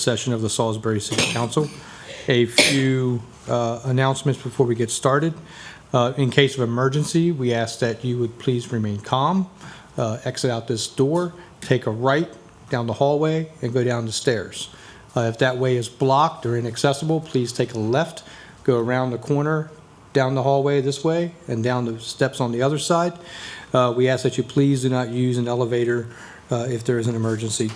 session of the Salisbury City Council. A few announcements before we get started. In case of emergency, we ask that you would please remain calm, exit out this door, take a right down the hallway, and go down the stairs. If that way is blocked or inaccessible, please take a left, go around the corner, down the hallway this way, and down the steps on the other side. We ask that you please do not use an elevator if there is an emergency.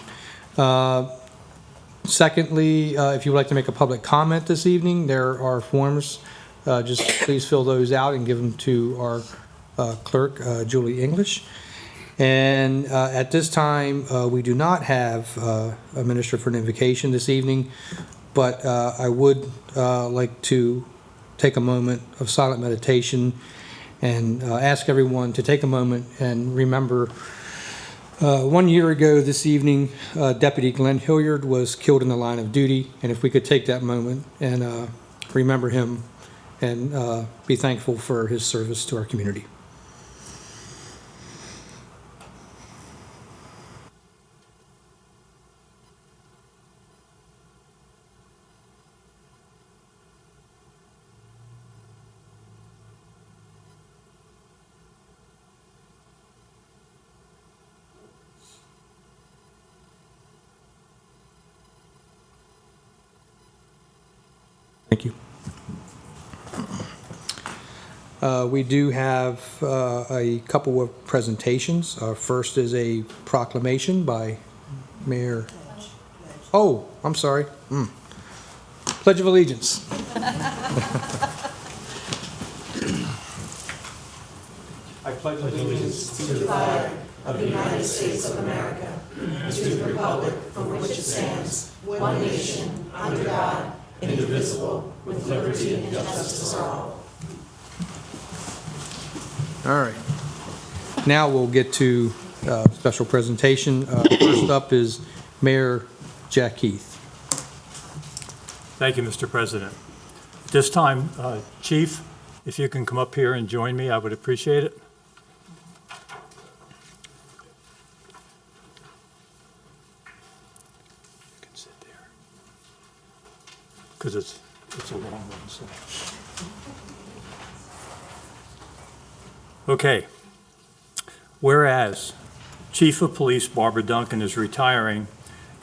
Secondly, if you would like to make a public comment this evening, there are forms. Just please fill those out and give them to our clerk, Julie English. And at this time, we do not have a minister for an invocation this evening, but I would like to take a moment of silent meditation and ask everyone to take a moment and remember 1 year ago this evening, Deputy Glenn Hilliard was killed in the line of duty, and if we could take that moment and remember him and be thankful for his service to our community. Thank you. We do have a couple of presentations. First is a proclamation by Mayor. Oh, I'm sorry. Pledge of Allegiance. I pledge allegiance to the flag of the United States of America and to the republic for which it stands, one nation, under God, indivisible, with liberty and justice for all. All right. Now we'll get to special presentation. First up is Mayor Jack Keith. Thank you, Mr. President. At this time, Chief, if you can come up here and join me, I would appreciate it. You can sit there. Because it's a long one. So. Okay. Whereas Chief of Police Barbara Duncan is retiring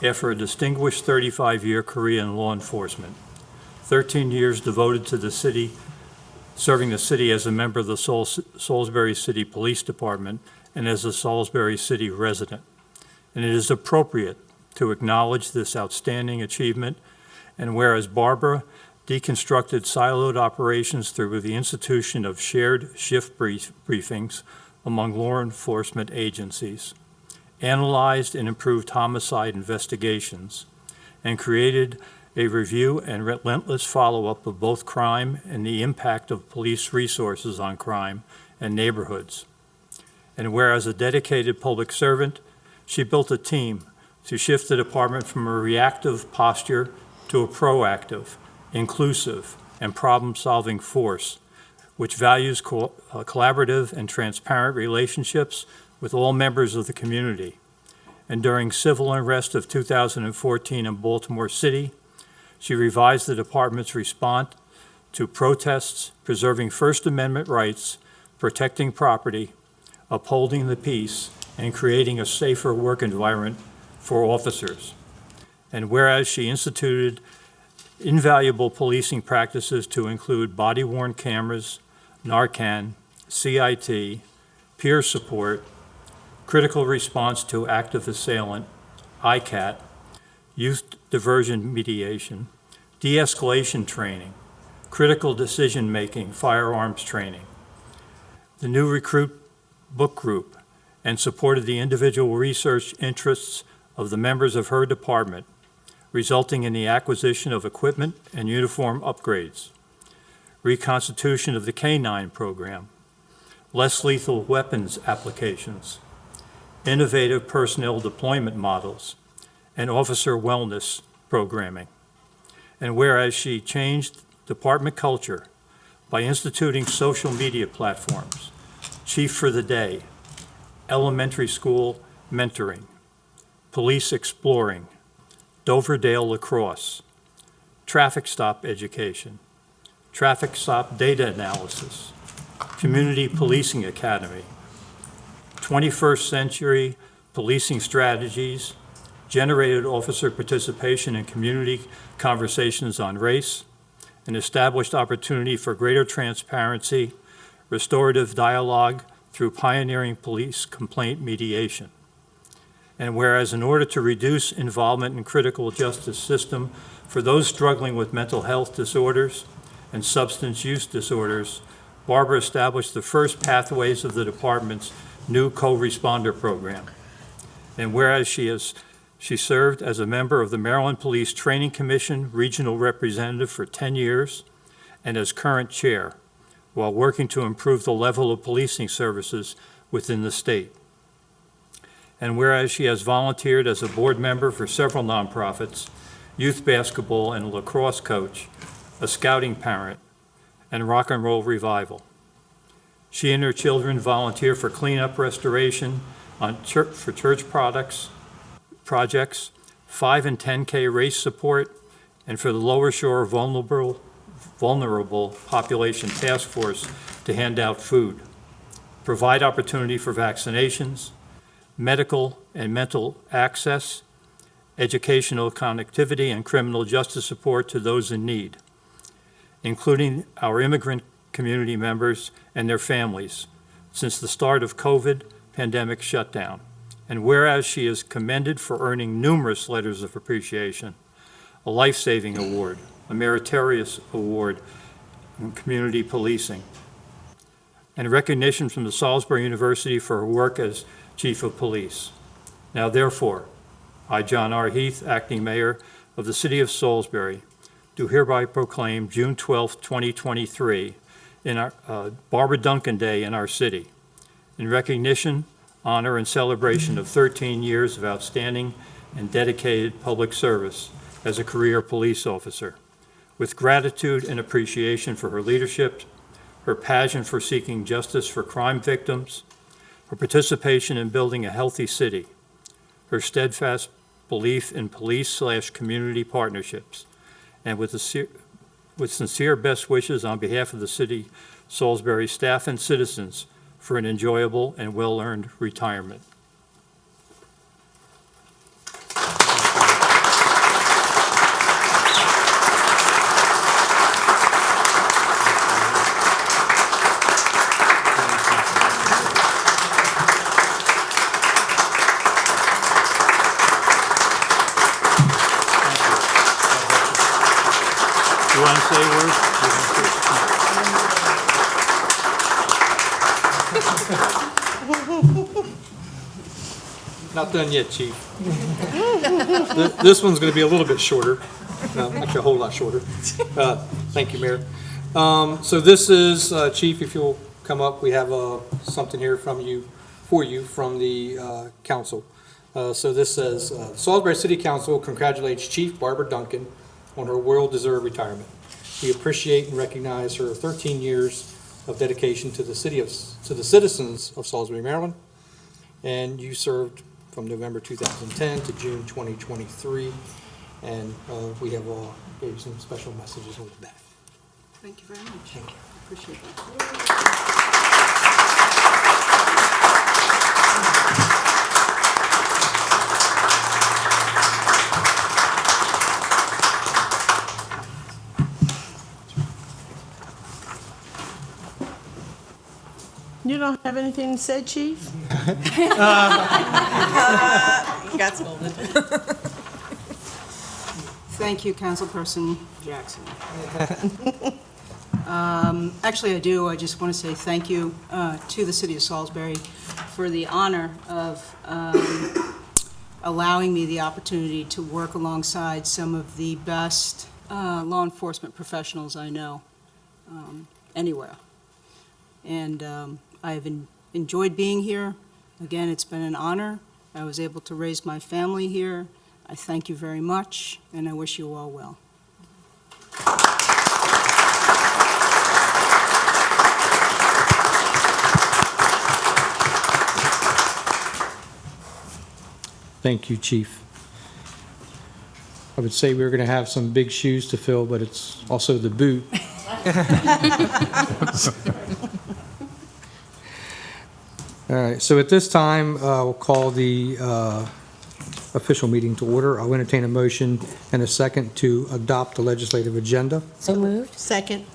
after a distinguished 35-year career in law enforcement, 13 years devoted to the city, serving the city as a member of the Salisbury City Police Department and as a Salisbury City resident. And it is appropriate to acknowledge this outstanding achievement. And whereas Barbara deconstructed siloed operations through the institution of shared shift briefings among law enforcement agencies, analyzed and improved homicide investigations, and created a review and relentless follow-up of both crime and the impact of police resources on crime and neighborhoods. And whereas a dedicated public servant, she built a team to shift the department from a reactive posture to a proactive, inclusive, and problem-solving force, which values collaborative and transparent relationships with all members of the community. And during civil unrest of 2014 in Baltimore City, she revised the department's response to protests, preserving First Amendment rights, protecting property, upholding the peace, and creating a safer work environment for officers. And whereas she instituted invaluable policing practices to include body-worn cameras, Narcan, CIT, peer support, critical response to active assailant, ICAT, youth diversion mediation, de-escalation training, critical decision-making, firearms training, the new recruit book group, and supported the individual research interests of the members of her department, resulting in the acquisition of equipment and uniform upgrades, reconstitution of the K-9 program, less lethal weapons applications, innovative personnel deployment models, and officer wellness programming. And whereas she changed department culture by instituting social media platforms, Chief for the Day, elementary school mentoring, police exploring, Doverdale lacrosse, traffic stop education, traffic stop data analysis, community policing academy, 21st century policing strategies, generated officer participation in community conversations on race, and established opportunity for greater transparency, restorative dialogue through pioneering police complaint mediation. And whereas in order to reduce involvement in critical justice system for those struggling with mental health disorders and substance use disorders, Barbara established the first pathways of the department's new co-responder program. And whereas she served as a member of the Maryland Police Training Commission Regional Representative for 10 years and as current chair, while working to improve the level of policing services within the state. And whereas she has volunteered as a board member for several nonprofits, youth basketball and lacrosse coach, a scouting parent, and rock and roll revival. She and her children volunteer for cleanup restoration for church projects, 5 and 10K race support, and for the Lower Shore Vulnerable Population Task Force to hand out food, provide opportunity for vaccinations, medical and mental access, educational connectivity, and criminal justice support to those in need, including our immigrant community members and their families since the start of COVID pandemic shutdown. And whereas she is commended for earning numerous letters of appreciation, a life-saving award, a meritorious award in community policing, and recognition from the Salisbury University for her work as Chief of Police. Now therefore, I, John R. Heath, Acting Mayor of the City of Salisbury, do hereby proclaim June 12, 2023, in our Barbara Duncan Day in our city, in recognition, honor, and celebration of 13 years of outstanding and dedicated public service as a career police officer, with gratitude and appreciation for her leadership, her passion for seeking justice for crime victims, her participation in building a healthy city, her steadfast belief in police/community partnerships, and with sincere best wishes on behalf of the City Salisbury staff and citizens for an enjoyable and well-earned retirement. You want to say a word? Not done yet, Chief. This one's going to be a little bit shorter, actually a whole lot shorter. Thank you, Mayor. So this is, Chief, if you'll come up, we have something here for you from the council. So this says, Salisbury City Council congratulates Chief Barbara Duncan on her well-deserved retirement. We appreciate and recognize her 13 years of dedication to the citizens of Salisbury, Maryland. And you served from November 2010 to June 2023. And we have gave you some special messages on the back. Thank you very much. Thank you. Appreciate that. You don't have anything to say, Chief? Got scolded. Thank you, Councilperson Jackson. Actually, I do. I just want to say thank you to the City of Salisbury for the honor of allowing me the opportunity to work alongside some of the best law enforcement professionals I know anywhere. And I have enjoyed being here. Again, it's been an honor. I was able to raise my family here. I thank you very much, and I wish you all well. Thank you, Chief. I would say we're going to have some big shoes to fill, but it's also the boot. All right, so at this time, we'll call the official meeting to order. I'll entertain a motion and a second to adopt the legislative agenda. So moved. Second.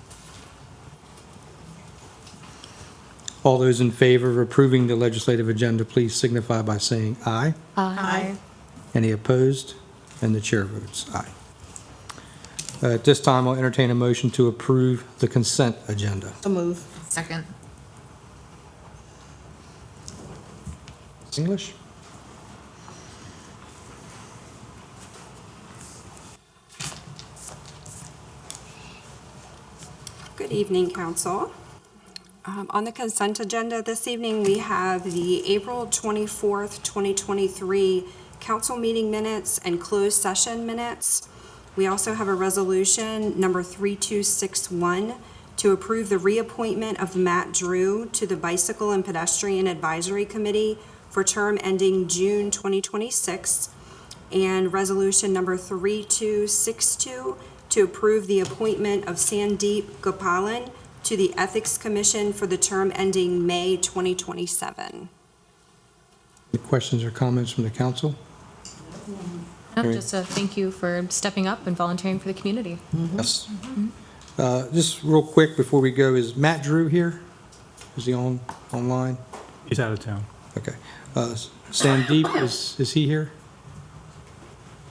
All those in favor of approving the legislative agenda, please signify by saying aye. Aye. Any opposed? And the chair votes aye. At this time, I'll entertain a motion to approve the consent agenda. So move. Second. English? Good evening, Council. On the consent agenda this evening, we have the April 24th, 2023 council meeting minutes and closed session minutes. We also have a resolution number 3261 to approve the reappointment of Matt Drew to the Bicycle and Pedestrian Advisory Committee for term ending June 2026, and resolution number 3262 to approve the appointment of Sandeep Gopalan to the Ethics Commission for the term ending May 2027. Any questions or comments from the council? No, Mary? just a thank you for stepping up and volunteering for the community. Yes. Just real quick before we go, is Matt Drew here? Is he online? He's out of town. Okay. Sandeep, is he here?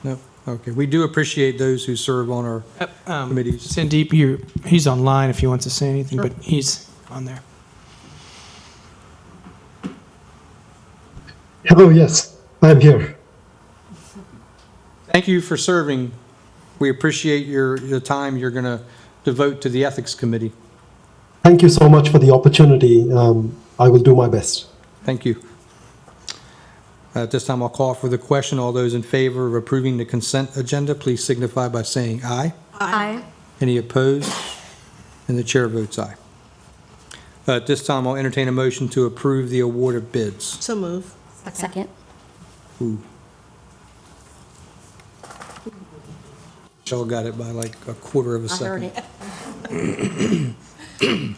No? Okay. We do appreciate those who serve on our committees. Sandeep, he's online if he wants to say anything, but he's on there. Hello, yes, I'm here. Thank you for serving. We appreciate the time you're going to devote to the Ethics Committee. Thank you so much for the opportunity. I will do my best. Thank you. At this time, I'll call for the question. All those in favor of approving the consent agenda, please signify by saying aye. Aye. Any opposed? And the chair votes aye. At this time, I'll entertain a motion to approve the award of bids. So move. Second. Ooh. Michelle got it by like a quarter of a I heard second. it.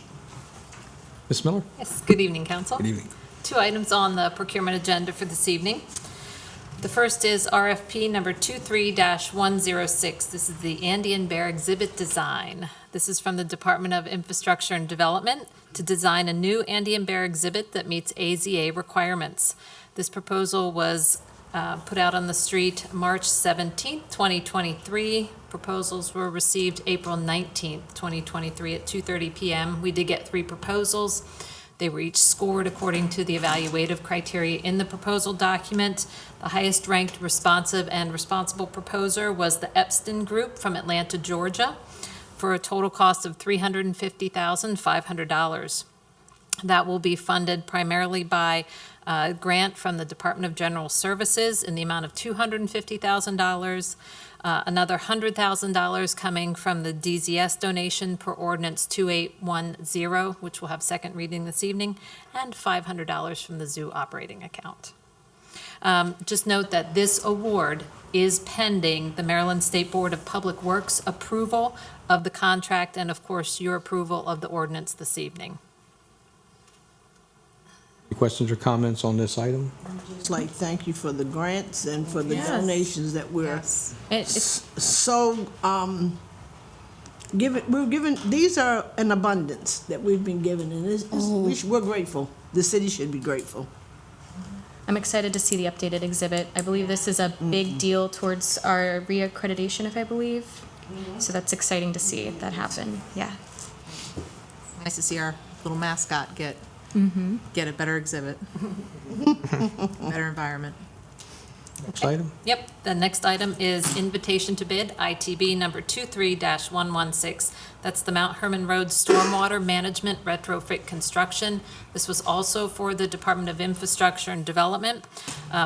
Ms. Miller? Yes, good evening, Council. Good evening. 2 items on the procurement agenda for this evening. The first is RFP number 23-106. This is the Andy and Bear exhibit design. This is from the Department of Infrastructure and Development to design a new Andy and Bear exhibit that meets AZA requirements. This proposal was put out on the street March 17th, 2023. Proposals were received April 19th, 2023 at 2:30 p.m. We did get 3 proposals. They were each scored according to the evaluative criteria in the proposal document. The highest ranked responsive and responsible proposer was the Epstein Group from Atlanta, Georgia, for a total cost of $350,500. That will be funded primarily by a grant from the Department of General Services in the amount of $250,000, another $100,000 coming from the DZS donation per ordinance 2810, which will have second reading this evening, and $500 from the zoo operating account. Just note that this award is pending the Maryland State Board of Public Works approval of the contract and, of course, your approval of the ordinance this evening. Any questions or comments on this item? Just like, thank you for the grants and for the donations that we're It's so, we're given, these are an abundance that we've been given, and we're grateful. The city should be grateful. I'm excited to see the updated exhibit. I believe this is a big deal towards our reaccreditation, if I believe. So that's exciting to see that happen. Yeah. Nice to see our little mascot get a better exhibit, better environment. Next item? Yep, the next item is invitation to bid, ITB number 23-116. That's the Mount Herman Road Stormwater Management Retrofit Construction. This was also for the Department of Infrastructure and Development.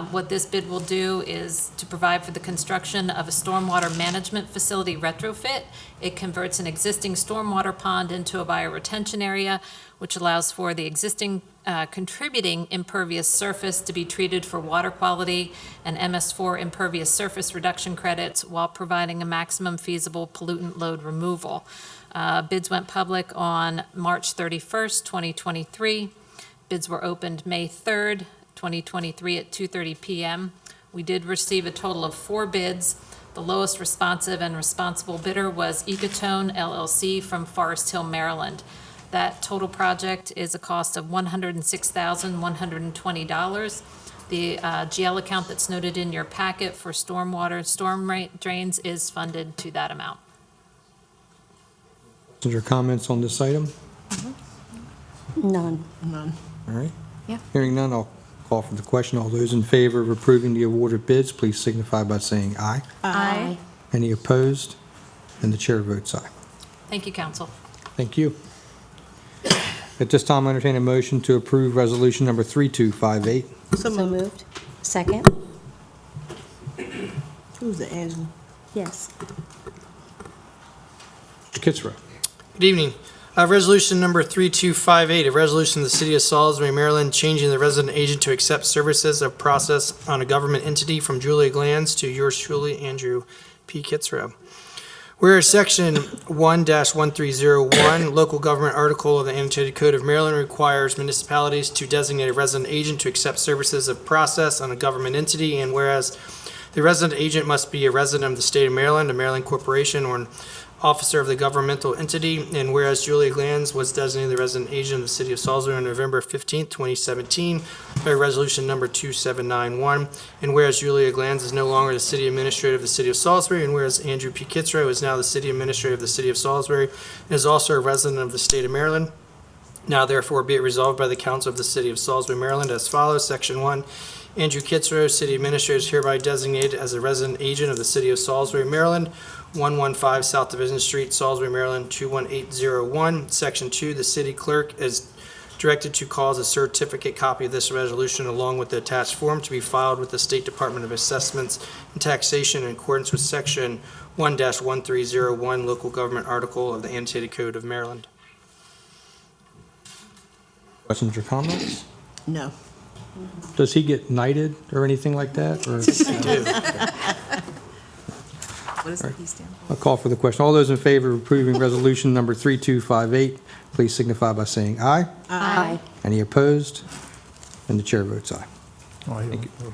What this bid will do is to provide for the construction of a stormwater management facility retrofit. It converts an existing stormwater pond into a bioretention area. which allows for the existing contributing impervious surface to be treated for water quality and MS4 impervious surface reduction credits while providing a maximum feasible pollutant load removal. Bids went public on March 31st, 2023. Bids were opened May 3rd, 2023 at 2:30 p.m. We did receive a total of 4 bids. The lowest responsive and responsible bidder was Ecotone LLC from Forest Hill, Maryland. That total project is a cost of $106,120. The GL account that's noted in your packet for stormwater drains is funded to that amount. Questions or comments on this item? None. None. All right. Yeah. Hearing none, I'll call for the question. All those in favor of approving the awarded bids, please signify by saying aye. Aye. Any opposed? And the chair votes aye. Thank you, council. Thank you. At this time, I entertain a motion to approve resolution number 3258. So So moved. moved. Second? Who's the Angela? Yes. Mr. Kitzrow. Good evening. Resolution number 3258, a resolution of the City of Salisbury, Maryland, changing the resident agent to accept services of process on a government entity from Julia Glanz to yours truly, Andrew P. Kitzrow. Whereas Section 1-1301, Local Government Article of the Annotated Code of Maryland requires municipalities to designate a resident agent to accept services of process on a government entity, and whereas the resident agent must be a resident of the state of Maryland, a Maryland corporation, or an officer of the governmental entity, and whereas Julia Glanz was designated the resident agent of the City of Salisbury on November 15, 2017 by resolution number 2791, and whereas Julia Glanz is no longer the city administrator of the City of Salisbury, and whereas Andrew P. Kitzrow is now the city administrator of the City of Salisbury and is also a resident of the state of Maryland. Now therefore be it resolved by the Council of the City of Salisbury, Maryland as follows. Section 1, Andrew Kitzrow, City Administrator, is hereby designated as a resident agent of the City of Salisbury, Maryland, 115 South Division Street, Salisbury, Maryland, 21801. Section 2, the city clerk is directed to cause a certificate copy of this resolution along with the attached form to be filed with the State Department of Assessments and Taxation in accordance with Section 1-1301, Local Government Article of the Annotated Code of Maryland. Questions or comments? No. Does he get knighted or anything like that? Or What does the P stand for? I'll call for the question. All those in favor of approving resolution number 3258, please signify by saying aye. Aye. Any opposed? And the chair votes aye. Thank you. All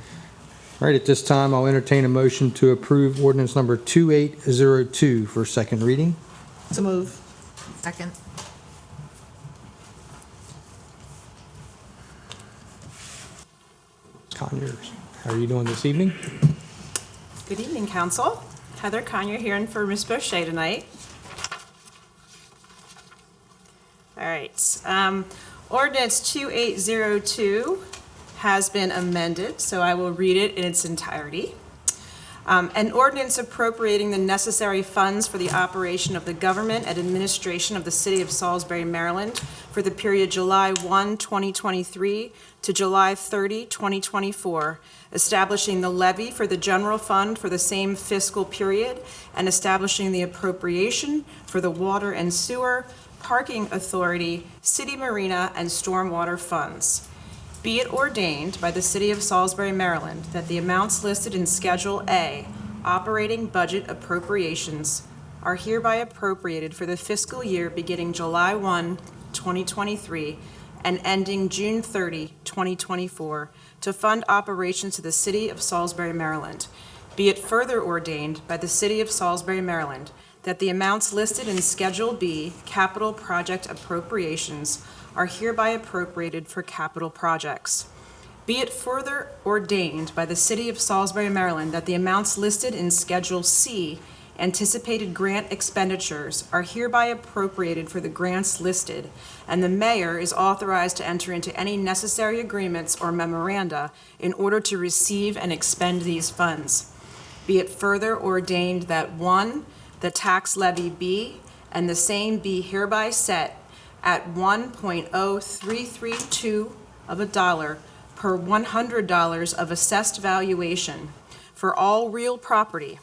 right, at this time, I'll entertain a motion to approve ordinance number 2802 for second reading. So move. Second? Ms. Conyers, how are you doing this evening? Good evening, Council. Heather Conyer here and for Ms. Boucher tonight. All right. Ordinance 2802 has been amended, so I will read it in its entirety. An ordinance appropriating the necessary funds for the operation of the government and administration of the City of Salisbury, Maryland for the period July 1, 2023 to July 30, 2024, establishing the levy for the general fund for the same fiscal period, and establishing the appropriation for the water and sewer, parking authority, city marina, and stormwater funds. Be it ordained by the City of Salisbury, Maryland, that the amounts listed in Schedule A, Operating Budget Appropriations, are hereby appropriated for the fiscal year beginning July 1, 2023, and ending June 30, 2024, to fund operations to the City of Salisbury, Maryland. Be it further ordained by the City of Salisbury, Maryland, that the amounts listed in Schedule B, Capital Project Appropriations, are hereby appropriated for capital projects. Be it further ordained by the City of Salisbury, Maryland, that the amounts listed in Schedule C, Anticipated Grant Expenditures, are hereby appropriated for the grants listed, and the mayor is authorized to enter into any necessary agreements or memoranda in order to receive and expend these funds. Be it further ordained that 1, the tax levy be, and the same be hereby set at 1.0332 of a dollar per $100 of assessed valuation for all real property,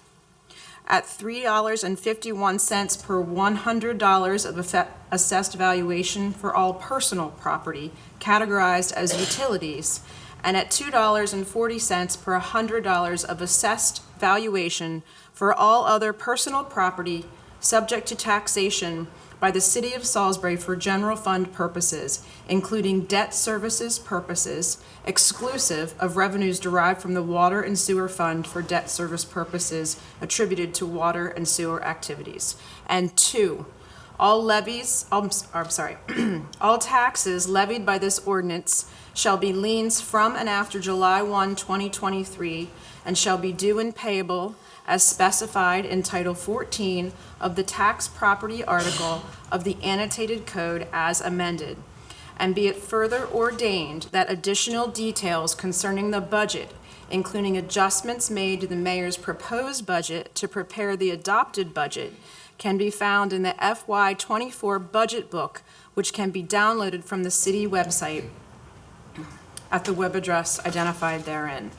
at $3.51 per $100 of assessed valuation for all personal property categorized as utilities, and at $2.40 per $100 of assessed valuation for all other personal property subject to taxation by the City of Salisbury for general fund purposes, including debt services purposes, exclusive of revenues derived from the Water and Sewer Fund for debt service purposes attributed to water and sewer activities. And 2, all all taxes levied by this ordinance shall be liens from and after July 1, 2023, and shall be due and payable as specified in Title 14 of the tax property article of the annotated code as amended. And be it further ordained that additional details concerning the budget, including adjustments made to the mayor's proposed budget to prepare the adopted budget, can be found in the FY24 budget book, which can be downloaded from the city website at the web address identified therein.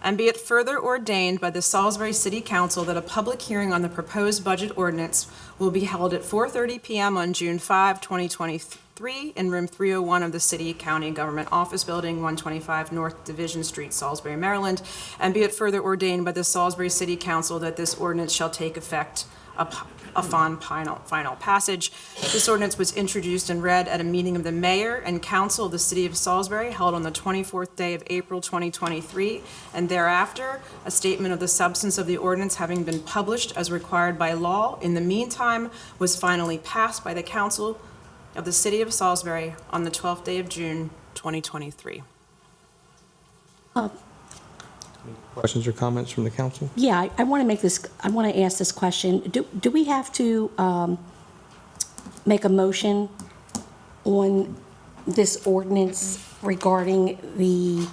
And be it further ordained by the Salisbury City Council that a public hearing on the proposed budget ordinance will be held at 4:30 p.m. on June 5, 2023, in room 301 of the City County Government Office Building, 125 North Division Street, Salisbury, Maryland. And be it further ordained by the Salisbury City Council that this ordinance shall take effect upon final passage. This ordinance was introduced and read at a meeting of the mayor and council of the city of Salisbury held on the 24th day of April 2023, and thereafter, a statement of the substance of the ordinance having been published as required by law in the meantime was finally passed by the council of the city of Salisbury on the 12th day of June 2023. Questions or comments from the council? Yeah, I want to ask this question. Do we have to make a motion on this ordinance regarding the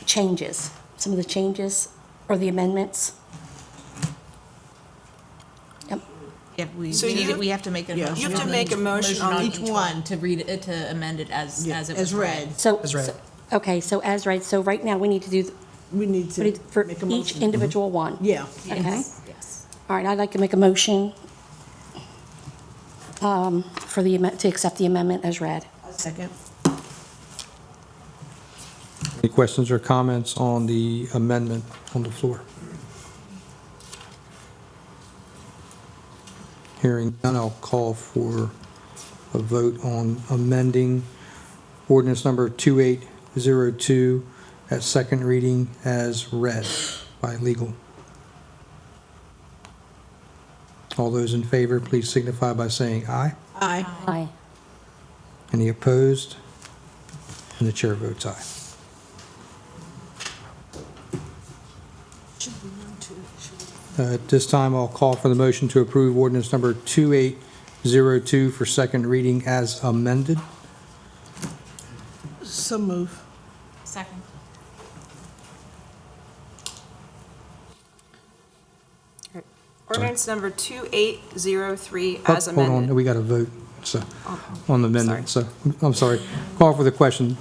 changes, some of the changes or the amendments? Yeah, So you- we have to make a Yeah. motion. You have to make a motion on each one. To read it, to amend it as it As was read. As read. So right now, we need to do, We need to for make a each motion. individual one. Yeah. Okay. Yes. All right, I'd like to make a motion for to accept the amendment as read. Second. Any questions or comments on the amendment on the floor? Hearing none, I'll call for a vote on amending ordinance number 2802 at second reading as read by legal. All those in favor, please signify by saying aye. Aye. Aye. Any opposed? And the chair votes aye. At this time, I'll call for the motion to approve ordinance number 2802 for second reading as amended. So move. Second. Ordinance number 2803 Oh, as hold on, amended. we got to vote, so, on the amendment, so, I'm sorry. Call for the question.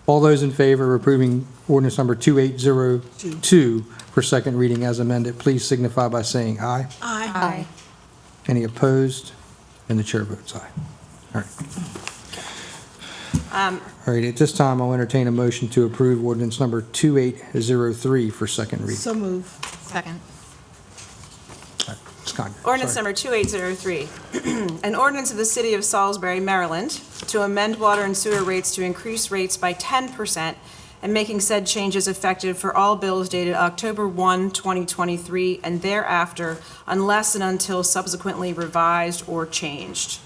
All those in favor of approving ordinance number 2802 for second reading as amended, please signify by saying aye. Aye. Any opposed? And the chair votes aye. All right. All right, at this time, I'll entertain a motion to approve ordinance number 2803 for second reading. So move. Second. Ms. Conyer, Ordinance sorry. number 2803, an ordinance of the City of Salisbury, Maryland, to amend water and sewer rates to increase rates by 10% and making said changes effective for all bills dated October 1, 2023, and thereafter, unless and until subsequently revised or changed.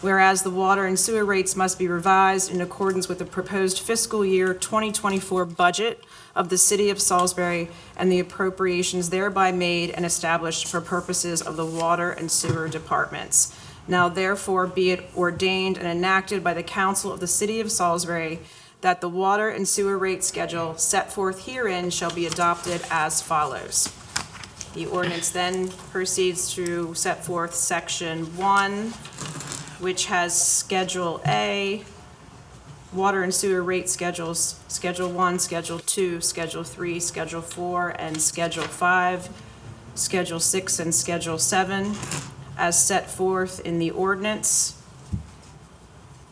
Whereas the water and sewer rates must be revised in accordance with the proposed fiscal year 2024 budget of the City of Salisbury and the appropriations thereby made and established for purposes of the water and sewer departments. Now therefore be it ordained and enacted by the Council of the City of Salisbury that the water and sewer rate schedule set forth herein shall be adopted as follows. The ordinance then proceeds to set forth Section 1, which has Schedule A, water and sewer rate schedules, Schedule 1, Schedule 2, Schedule 3, Schedule 4, and Schedule 5, Schedule 6, and Schedule 7, as set forth in the ordinance.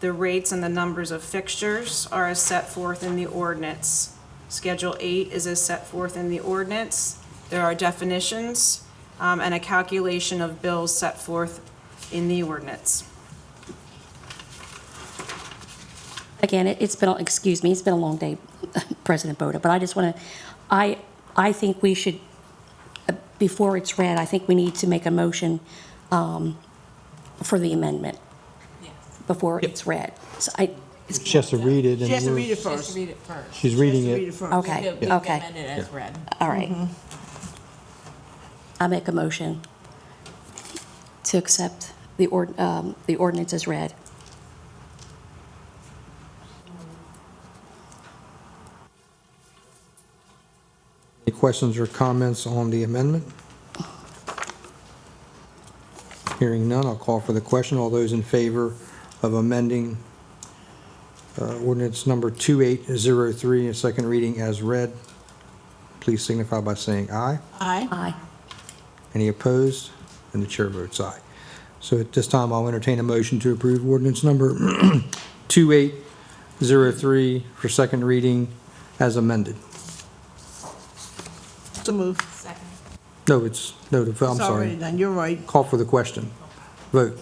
The rates and the numbers of fixtures are as set forth in the ordinance. Schedule 8 is as set forth in the ordinance. There are definitions and a calculation of bills set forth in the ordinance. Again, it's been, excuse me, it's been a long day, President Boda, but I just want to, I think we should, before it's read, I think we need to make a motion for the amendment before it's read. So She has to read it. She has to read it She has first. to read it first. She's reading Read it. it first. Okay, It'll be okay, amended as read. all right. I make a motion to accept the ordinance as read. Any questions or comments on the amendment? Hearing none, I'll call for the question. All those in favor of amending ordinance number 2803, a second reading as read, please signify by saying aye. Aye. Aye. Any opposed? And the chair votes aye. So at this time, I'll entertain a motion to approve ordinance number 2803 for second reading as amended. So move. Second. No, I'm It's already sorry. done, you're right. Call for the question. Vote.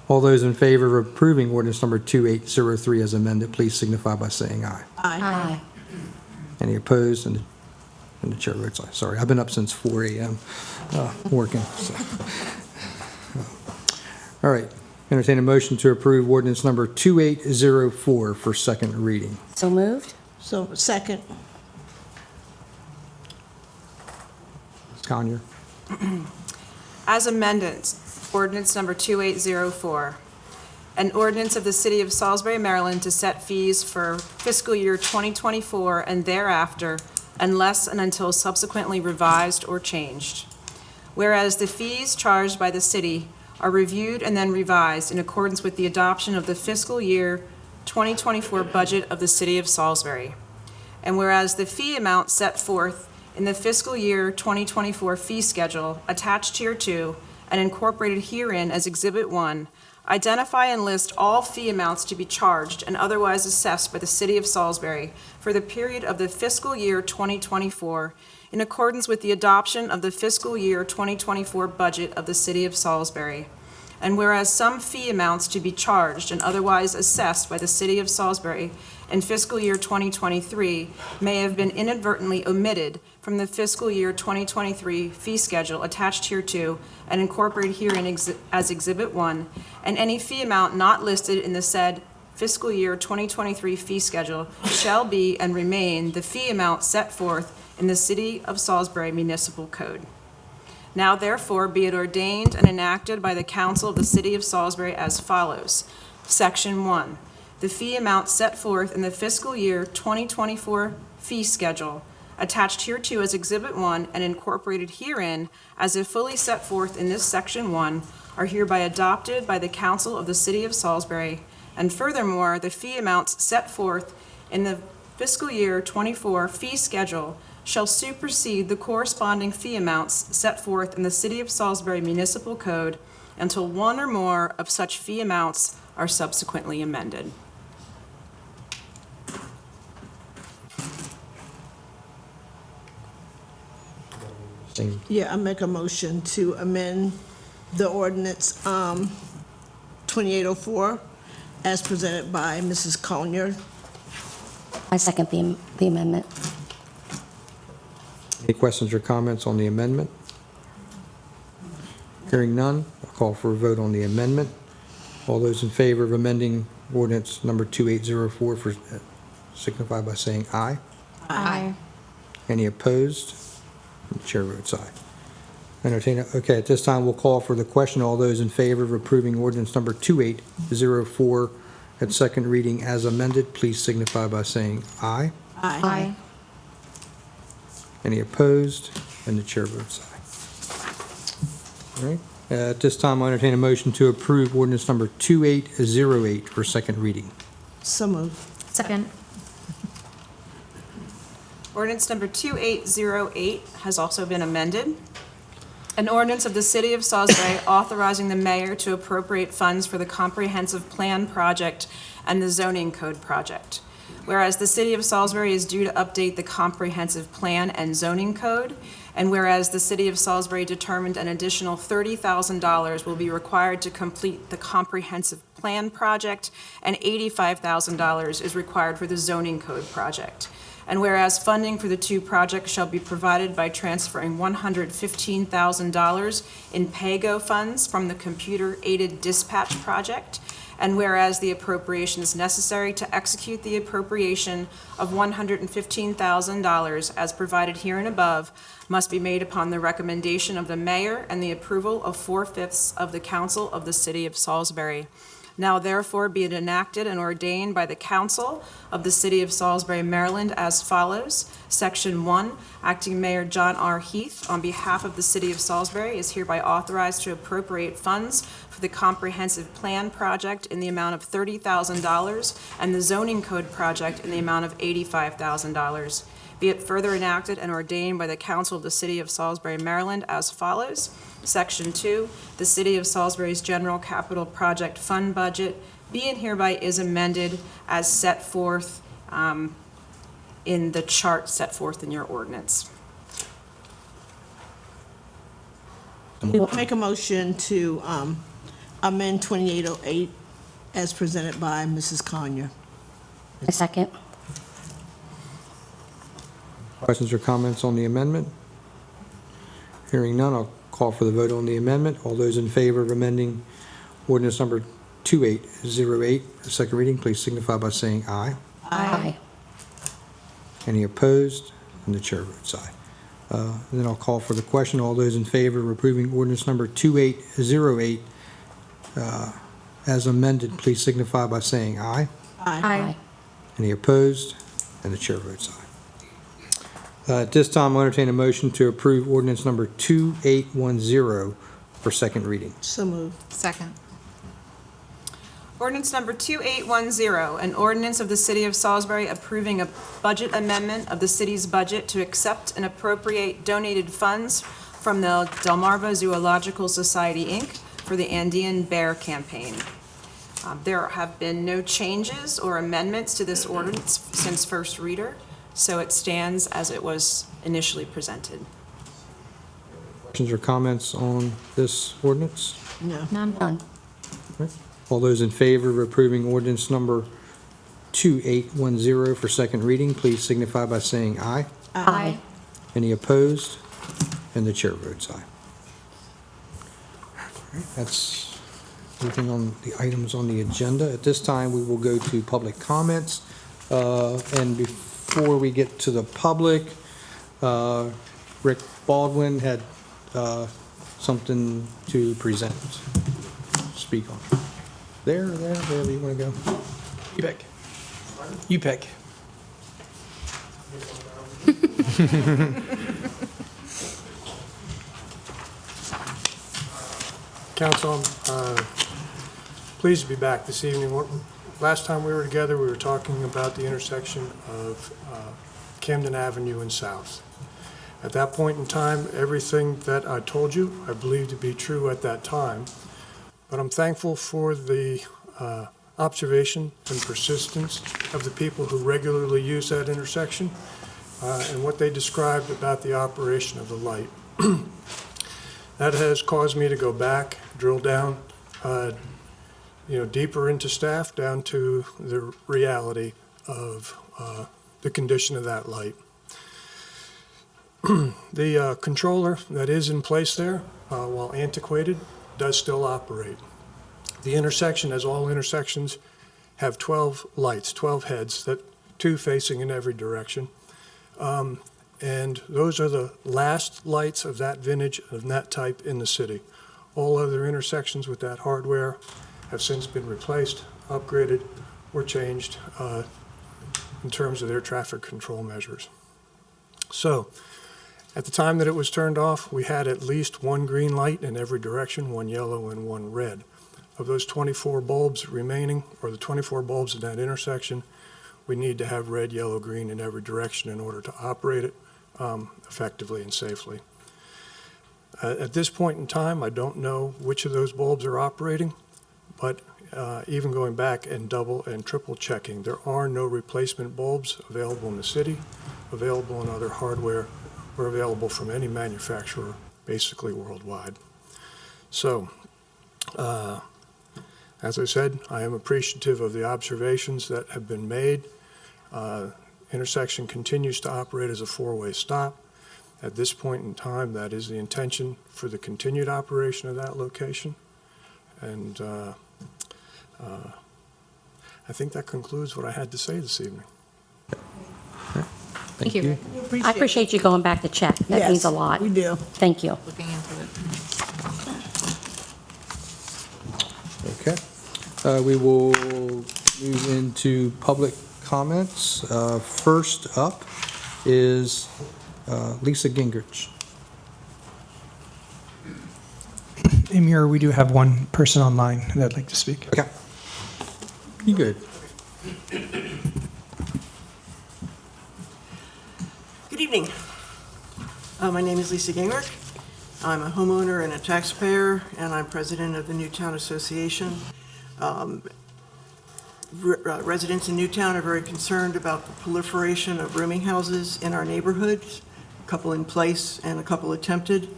All those in favor of approving ordinance number 2803 as amended, please signify by saying aye. Aye. Any opposed? And the chair votes aye. Sorry, I've been up since 4 a.m. Working. So. All right. Entertain a motion to approve ordinance number 2804 for second reading. So moved? So, second. Ms. Conyer? As amended, ordinance number 2804, an ordinance of the City of Salisbury, Maryland to set fees for fiscal year 2024 and thereafter, unless and until subsequently revised or changed. Whereas the fees charged by the city are reviewed and then revised in accordance with the adoption of the fiscal year 2024 budget of the City of Salisbury. And whereas the fee amount set forth in the fiscal year 2024 fee schedule attached hereto and incorporated herein as Exhibit 1, identify and list all fee amounts to be charged and otherwise assessed by the City of Salisbury for the period of the fiscal year 2024 in accordance with the adoption of the fiscal year 2024 budget of the City of Salisbury. And whereas some fee amounts to be charged and otherwise assessed by the City of Salisbury in fiscal year 2023 may have been inadvertently omitted from the fiscal year 2023 fee schedule attached hereto and incorporated herein as Exhibit 1, and any fee amount not listed in the said fiscal year 2023 fee schedule shall be and remain the fee amount set forth in the City of Salisbury Municipal Code. Now therefore be it ordained and enacted by the Council of the City of Salisbury as follows. Section 1. The fee amount set forth in the fiscal year 2024 fee schedule attached hereto as Exhibit 1 and incorporated herein as if fully set forth in this Section 1 are hereby adopted by the Council of the City of Salisbury. And furthermore, the fee amounts set forth in the fiscal year 24 fee schedule shall supersede the corresponding fee amounts set forth in the City of Salisbury Municipal Code until one or more of such fee amounts are subsequently amended. Same. Yeah, I make a motion to amend the ordinance 2804 as presented by Mrs. Collier. I second the amendment. Any questions or comments on the amendment? Hearing none, I'll call for a vote on the amendment. All those in favor of amending ordinance number 2804 signify by saying aye. Aye. Any opposed? The chair votes aye. Okay, at this time, we'll call for the question. All those in favor of approving ordinance number 2804 at second reading as amended, please signify by saying aye. Aye. Any opposed? And the chair votes aye. All right. At this time, I'll entertain a motion to approve ordinance number 2808 for second reading. So moved. Second. Ordinance number 2808 has also been amended. An ordinance of the City of Salisbury authorizing the mayor to appropriate funds for the comprehensive plan project and the zoning code project. Whereas the City of Salisbury is due to update the comprehensive plan and zoning code, and whereas the City of Salisbury determined an additional $30,000 will be required to complete the comprehensive plan project, and $85,000 is required for the zoning code project. And whereas funding for the two projects shall be provided by transferring $115,000 in PAYGO funds from the computer-aided dispatch project, and whereas the appropriation is necessary to execute the appropriation of $115,000 as provided here and above must be made upon the recommendation of the mayor and the approval of 4/5 of the council of the City of Salisbury. Now therefore be it enacted and ordained by the Council of the City of Salisbury, Maryland as follows. Section 1, Acting Mayor John R. Heath, on behalf of the City of Salisbury, is hereby authorized to appropriate funds for the comprehensive plan project in the amount of $30,000 and the zoning code project in the amount of $85,000. Be it further enacted and ordained by the Council of the City of Salisbury, Maryland as follows. Section 2, the City of Salisbury's General Capital Project Fund Budget be and hereby is amended as set forth in the chart set forth in your ordinance. Make a motion to amend 2808 as presented by Mrs. Conyer. A second. Questions or comments on the amendment? Hearing none, I'll call for the vote on the amendment. All those in favor of amending ordinance number 2808, second reading, please signify by saying aye. Aye. Any opposed? And the chair votes aye. Then I'll call for the question. All those in favor of approving ordinance number 2808 as amended, please signify by saying aye. Aye. Any opposed? And the chair votes aye. At this time, I'll entertain a motion to approve ordinance number 2810 for second reading. So moved. Second. Ordinance number 2810, an ordinance of the City of Salisbury approving a budget amendment of the city's budget to accept and appropriate donated funds from the Delmarva Zoological Society, Inc. for the Andean Bear Campaign. There have been no changes or amendments to this ordinance since first reader, so it stands as it was initially presented. Questions or comments on this ordinance? No. None. All those in favor of approving ordinance number 2810 for second reading, please signify by saying aye. Aye. Any opposed? And the chair votes aye. All right, that's everything on the items on the agenda. At this time, we will go to public comments. And before we get to the public, Rick Baldwin had something to present, speak on. Wherever you want to go. You pick. You pick. Council, I'm pleased to be back this evening. Last time we were together, we were talking about the intersection of Camden Avenue and South. At that point in time, everything that I told you, I believed to be true at that time. But I'm thankful for the observation and persistence of the people who regularly use that intersection and what they described about the operation of the light. That has caused me to go back, drill down, deeper into staff, down to the reality of the condition of that light. The controller that is in place there, while antiquated, does still operate. The intersection, as all intersections, have 12 lights, 12 heads, that 2 facing in every direction. And those are the last lights of that vintage, of that type in the city. All other intersections with that hardware have since been replaced, upgraded, or changed in terms of their traffic control measures. So, at the time that it was turned off, we had at least 1 green light in every direction, 1 yellow and 1 red. Of those 24 bulbs remaining, or the 24 bulbs in that intersection, we need to have red, yellow, green in every direction in order to operate it effectively and safely. At this point in time, I don't know which of those bulbs are operating, but even going back and double and triple checking, there are no replacement bulbs available in the city, available in other hardware, or available from any manufacturer, basically worldwide. So, as I said, I am appreciative of the observations that have been made. Intersection continues to operate as a four-way stop. At this point in time, that is the intention for the continued operation of that location. And I think that concludes what I had to say this evening. Thank you. I appreciate you going back to check. That means a Yes, lot. we do. Thank you. Looking into it. Okay. We will move into public comments. First up is Lisa Gingrich. Amir, we do have one person online that'd like to speak. Okay. You good? Good evening. My name is Lisa Gingrich. I'm a homeowner and a taxpayer, and I'm president of the Newtown Association. Residents in Newtown are very concerned about the proliferation of rooming houses in our neighborhood, a couple in place and a couple attempted.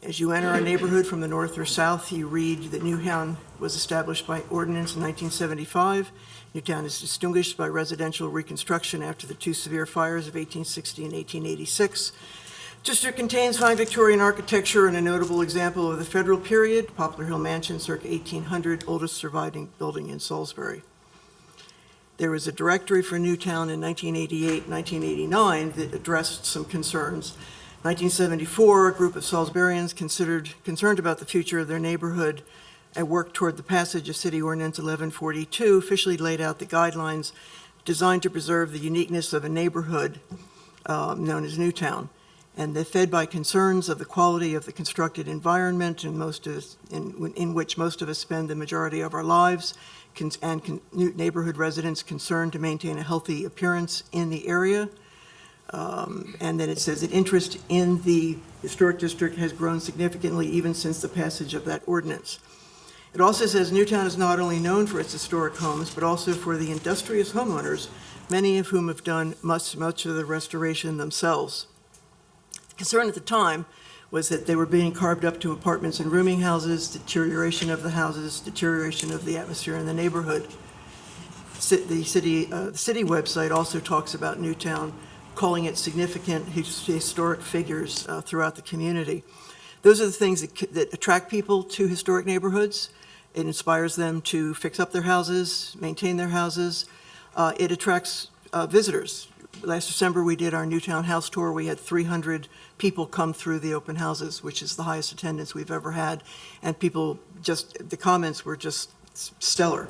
As you enter our neighborhood from the north or south, you read that Newtown was established by ordinance in 1975. Newtown is distinguished by residential reconstruction after the two severe fires of 1860 and 1886. District contains fine Victorian architecture and a notable example of the federal period, Poplar Hill Mansion, circa 1800, oldest surviving building in Salisbury. There was a directory for Newtown in 1988, 1989 that addressed some concerns. 1974, a group of Salisburyans concerned about the future of their neighborhood and worked toward the passage of City Ordinance 1142, officially laid out the guidelines designed to preserve the uniqueness of a neighborhood known as Newtown. And they're fed by concerns of the quality of the constructed environment in which most of us spend the majority of our lives, and neighborhood residents concerned to maintain a healthy appearance in the area. And then it says that interest in the historic district has grown significantly even since the passage of that ordinance. It also says Newtown is not only known for its historic homes, but also for the industrious homeowners, many of whom have done much of the restoration themselves. The concern at the time was that they were being carved up to apartments and rooming houses, deterioration of the houses, deterioration of the atmosphere in the neighborhood. The city website also talks about Newtown, calling it significant historic figures throughout the community. Those are the things that attract people to historic neighborhoods. It inspires them to fix up their houses, maintain their houses. It attracts visitors. Last December, we did our Newtown house tour. We had 300 people come through the open houses, which is the highest attendance we've ever had. And the comments were just stellar.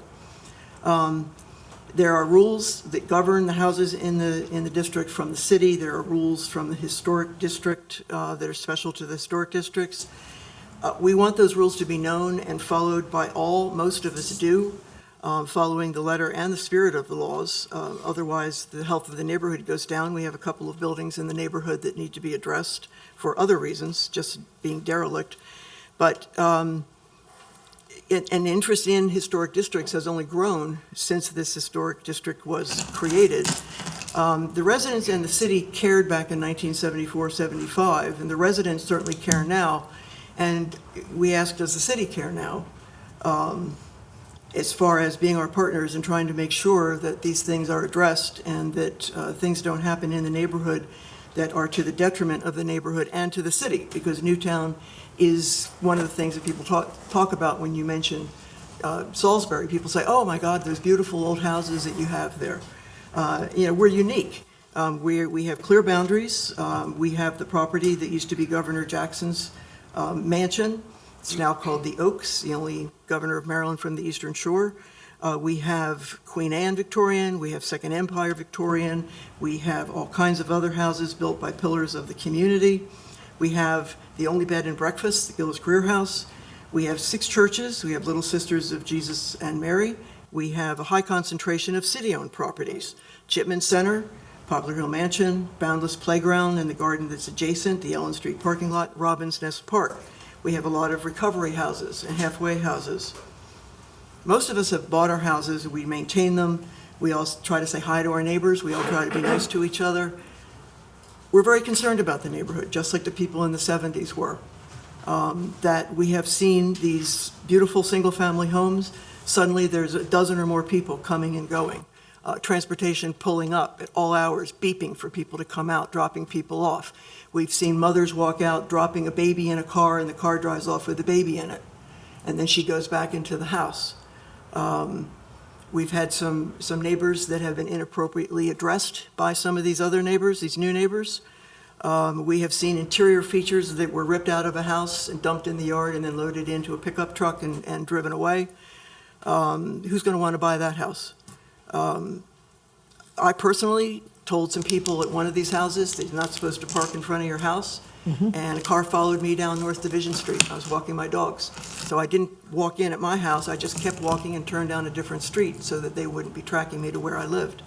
There are rules that govern the houses in the district from the city. There are rules from the historic district that are special to the historic districts. We want those rules to be known and followed by all. Most of us do, following the letter and the spirit of the laws. Otherwise, the health of the neighborhood goes down. We have a couple of buildings in the neighborhood that need to be addressed for other reasons, just being derelict. But an interest in historic districts has only grown since this historic district was created. The residents and the city cared back in 1974-75, and the residents certainly care now. And we ask, does the city care now? As far as being our partners and trying to make sure that these things are addressed and that things don't happen in the neighborhood that are to the detriment of the neighborhood and to the city, because Newtown is one of the things that people talk about when you mention Salisbury. People say, oh my God, those beautiful old houses that you have there. We're unique. We have clear boundaries. We have the property that used to be Governor Jackson's mansion. It's now called the Oaks, the only governor of Maryland from the Eastern Shore. We have Queen Anne Victorian, we have Second Empire Victorian, we have all kinds of other houses built by pillars of the community. We have the only bed and breakfast, the Gillis Greer House. We have 6 churches. We have Little Sisters of Jesus and Mary. We have a high concentration of city-owned properties. Chipman Center, Poplar Hill Mansion, Boundless Playground, and the garden that's adjacent, the Ellen Street parking lot, Robbins Nest Park. We have a lot of recovery houses and halfway houses. Most of us have bought our houses, we maintain them, we all try to say hi to our neighbors, we all try to be nice to each other. We're very concerned about the neighborhood, just like the people in the 70s were. That we have seen these beautiful single-family homes, suddenly there's a dozen or more people coming and going. Transportation pulling up at all hours, beeping for people to come out, dropping people off. We've seen mothers walk out, dropping a baby in a car, and the car drives off with the baby in it. And then she goes back into the house. We've had some neighbors that have been inappropriately addressed by some of these other neighbors, these new neighbors. We have seen interior features that were ripped out of a house and dumped in the yard and then loaded into a pickup truck and driven away. Who's going to want to buy that house? I personally told some people at one of these houses that you're not supposed to park in front of your house, and a car followed me down North Division Street. I was walking my dogs. So I didn't walk in at my house, I just kept walking and turned down a different street so that they wouldn't be tracking me to where I lived.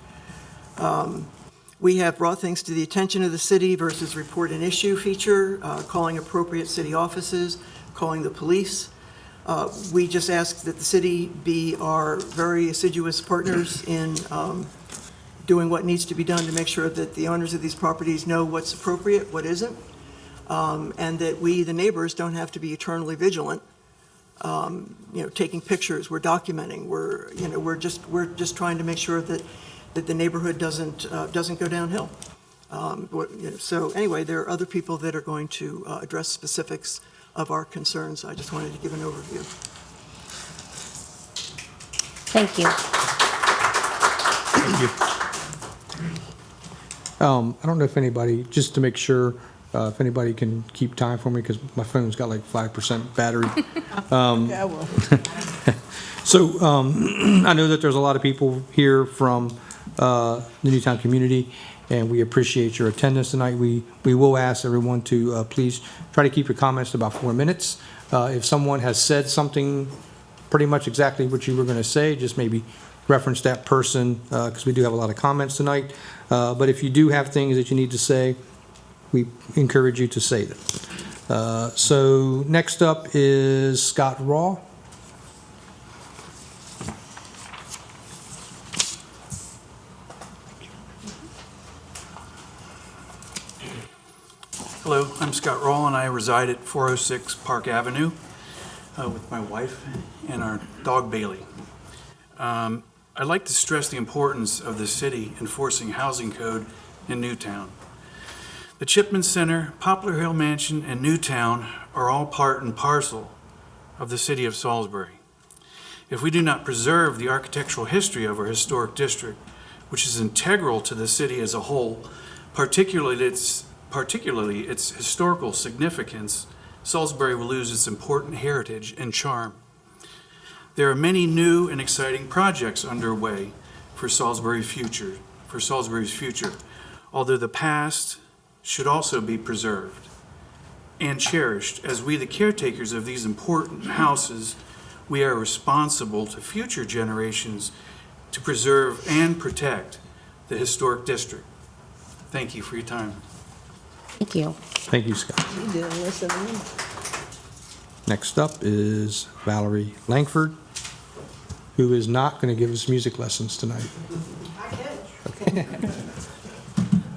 We have brought things to the attention of the city versus report an issue feature, calling appropriate city offices, calling the police. We just ask that the city be our very assiduous partners in doing what needs to be done to make sure that the owners of these properties know what's appropriate, what isn't, and that we, the neighbors, don't have to be eternally vigilant. Taking pictures, we're documenting, we're just trying to make sure that the neighborhood doesn't go downhill. So anyway, there are other people that are going to address specifics of our concerns. I just wanted to give an overview. Thank you. Thank you. I don't know if anybody, just to make sure, if anybody can keep time for me, because my phone's got like 5% battery. Yeah, well. So I know that there's a lot of people here from the Newtown community, and we appreciate your attendance tonight. We will ask everyone to please try to keep your comments to about 4 minutes. If someone has said something pretty much exactly what you were going to say, just maybe reference that person, because we do have a lot of comments tonight. But if you do have things that you need to say, we encourage you to say them. So next up is Scott Raw. Hello, I'm Scott Roll, and I reside at 406 Park Avenue with my wife and our dog Bailey. I'd like to stress the importance of the city enforcing housing code in Newtown. The Chipman Center, Poplar Hill Mansion, and Newtown are all part and parcel of the city of Salisbury. If we do not preserve the architectural history of our historic district, which is integral to the city as a whole, particularly its historical significance, Salisbury will lose its important heritage and charm. There are many new and exciting projects underway for Salisbury's future, although the past should also be preserved and cherished. As we, the caretakers of these important houses, we are responsible to future generations to preserve and protect the historic district. Thank you for your time. Thank you. Thank you, Scott. Next up is Valerie Langford, who is not going to give us music lessons tonight.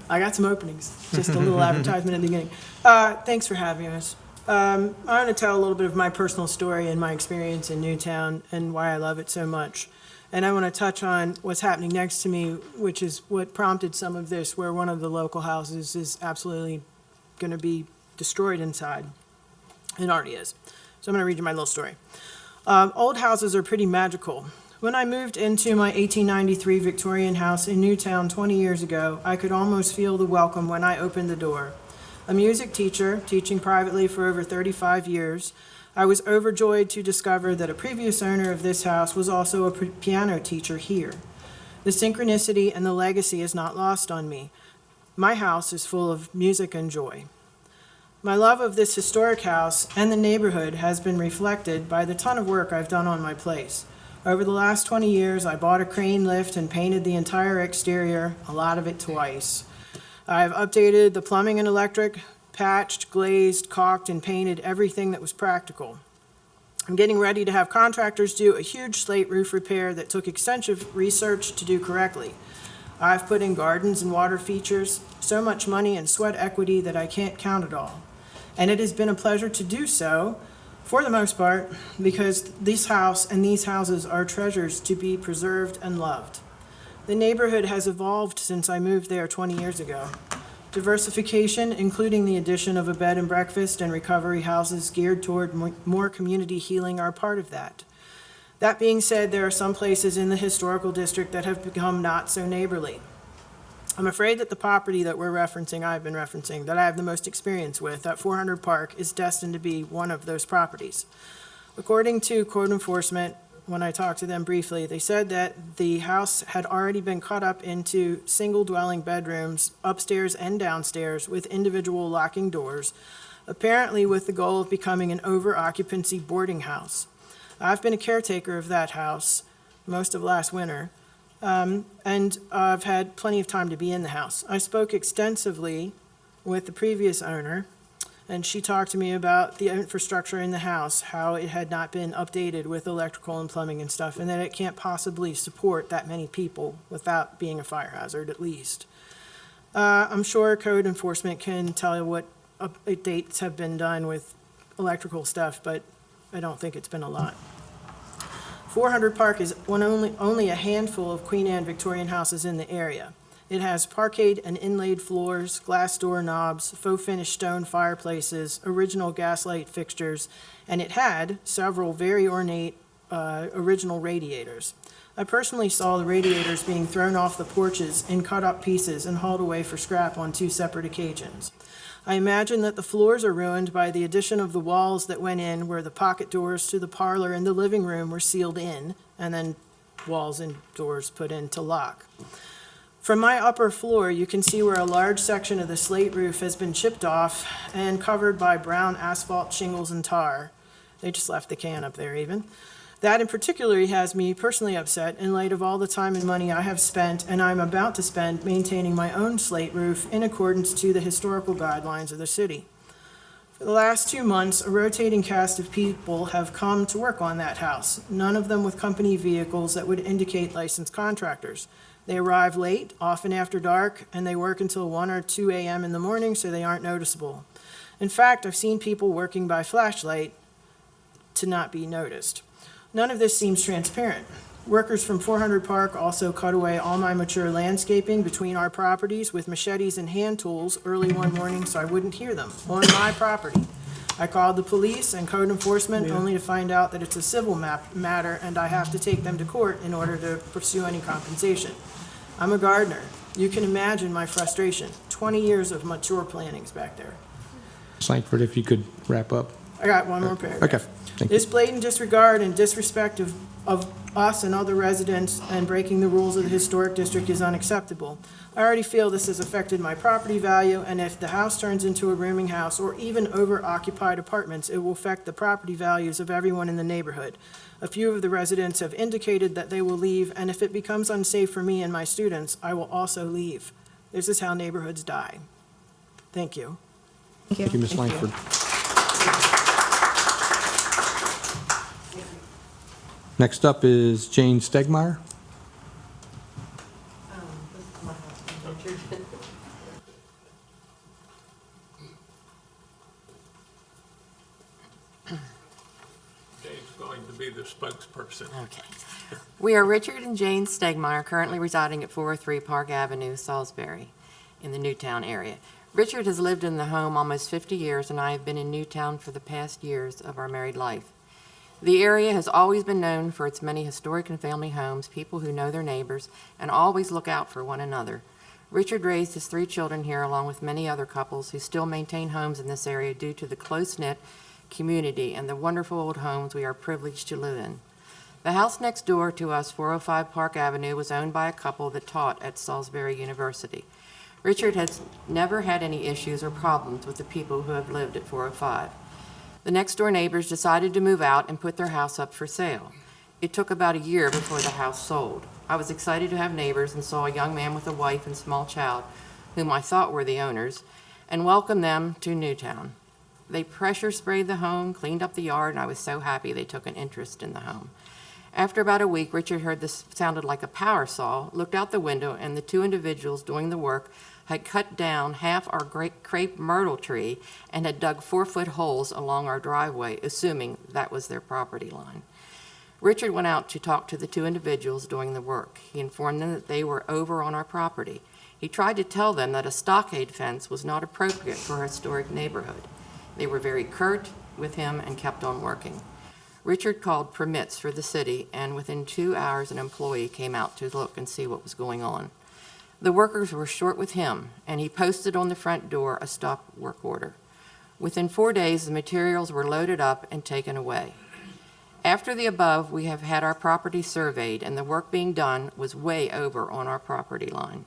I got some openings, just a little advertisement at the beginning. Thanks for having us. I'm going to tell a little bit of my personal story and my experience in Newtown and why I love it so much. And I want to touch on what's happening next to me, which is what prompted some of this, where one of the local houses is absolutely going to be destroyed inside. It already is. So I'm going to read you my little story. Old houses are pretty magical. When I moved into my 1893 Victorian house in Newtown 20 years ago, I could almost feel the welcome when I opened the door. A music teacher, teaching privately for over 35 years, I was overjoyed to discover that a previous owner of this house was also a piano teacher here. The synchronicity and the legacy is not lost on me. My house is full of music and joy. My love of this historic house and the neighborhood has been reflected by the ton of work I've done on my place. Over the last 20 years, I bought a crane lift and painted the entire exterior, a lot of it twice. I've updated the plumbing and electric, patched, glazed, caulked, and painted everything that was practical. I'm getting ready to have contractors do a huge slate roof repair that took extensive research to do correctly. I've put in gardens and water features, so much money and sweat equity that I can't count it all. And it has been a pleasure to do so, for the most part, because this house and these houses are treasures to be preserved and loved. The neighborhood has evolved since I moved there 20 years ago. Diversification, including the addition of a bed and breakfast and recovery houses geared toward more community healing, are part of that. That being said, there are some places in the historical district that have become not so neighborly. I'm afraid that the property that I've been referencing, that I have the most experience with, at 400 Park, is destined to be one of those properties. According to code enforcement, when I talked to them briefly, they said that the house had already been cut up into single dwelling bedrooms, upstairs and downstairs, with individual locking doors, apparently with the goal of becoming an over-occupancy boarding house. I've been a caretaker of that house most of last winter, and I've had plenty of time to be in the house. I spoke extensively with the previous owner, and she talked to me about the infrastructure in the house, how it had not been updated with electrical and plumbing and stuff, and that it can't possibly support that many people without being a fire hazard, at least. I'm sure code enforcement can tell you what updates have been done with electrical stuff, but I don't think it's been a lot. 400 Park is only a handful of Queen Anne Victorian houses in the area. It has parquet and inlaid floors, glass door knobs, faux finished stone fireplaces, original gaslight fixtures, and it had several very ornate original radiators. I personally saw the radiators being thrown off the porches in cut up pieces and hauled away for scrap on 2 separate occasions. I imagine that the floors are ruined by the addition of the walls that went in where the pocket doors to the parlor and the living room were sealed in, and then walls and doors put in to lock. From my upper floor, you can see where a large section of the slate roof has been chipped off and covered by brown asphalt shingles and tar. They just left the can up there even. That in particular has me personally upset in light of all the time and money I have spent and I'm about to spend maintaining my own slate roof in accordance to the historical guidelines of the city. For the last 2 months, a rotating cast of people have come to work on that house, none of them with company vehicles that would indicate licensed contractors. They arrive late, often after dark, and they work until 1 or 2 a.m. in the morning so they aren't noticeable. In fact, I've seen people working by flashlight to not be noticed. None of this seems transparent. Workers from 400 Park also cut away all my mature landscaping between our properties with machetes and hand tools early one morning so I wouldn't hear them on my property. I called the police and code enforcement only to find out that it's a civil matter and I have to take them to court in order to pursue any compensation. I'm a gardener. You can imagine my frustration. 20 years of mature plantings back there. Langford, if you could wrap up. I got one more paragraph. Okay, thank you. This blatant disregard and disrespect of us and other residents and breaking the rules of the historic district is unacceptable. I already feel this has affected my property value, and if the house turns into a rooming house or even over-occupied apartments, it will affect the property values of everyone in the neighborhood. A few of the residents have indicated that they will leave, and if it becomes unsafe for me and my students, I will also leave. This is how neighborhoods die. Thank you. Thank you, Ms. Langford. Next up is Jane Stegmeyer. Jane's going to be the spokesperson. Okay. We are Richard and Jane Stegmeyer, currently residing at 403 Park Avenue, Salisbury, in the Newtown area. Richard has lived in the home almost 50 years, and I have been in Newtown for the past years of our married life. The area has always been known for its many historic and family homes, people who know their neighbors, and always look out for one another. Richard raised his 3 children here, along with many other couples who still maintain homes in this area due to the close-knit community and the wonderful old homes we are privileged to live in. The house next door to us, 405 Park Avenue, was owned by a couple that taught at Salisbury University. Richard has never had any issues or problems with the people who have lived at 405. The next-door neighbors decided to move out and put their house up for sale. It took about a year before the house sold. I was excited to have neighbors and saw a young man with a wife and small child, whom I thought were the owners, and welcomed them to Newtown. They pressure sprayed the home, cleaned up the yard, and I was so happy they took an interest in the home. After about a week, Richard heard this sounded like a power saw, looked out the window, and the two individuals doing the work had cut down half our great crepe myrtle tree and had dug 4-foot holes along our driveway, assuming that was their property line. Richard went out to talk to the two individuals doing the work. He informed them that they were over on our property. He tried to tell them that a stockade fence was not appropriate for a historic neighborhood. They were very curt with him and kept on working. Richard called permits for the city, and within 2 hours, an employee came out to look and see what was going on. The workers were short with him, and he posted on the front door a stop work order. Within 4 days, the materials were loaded up and taken away. After the above, we have had our property surveyed, and the work being done was way over on our property line.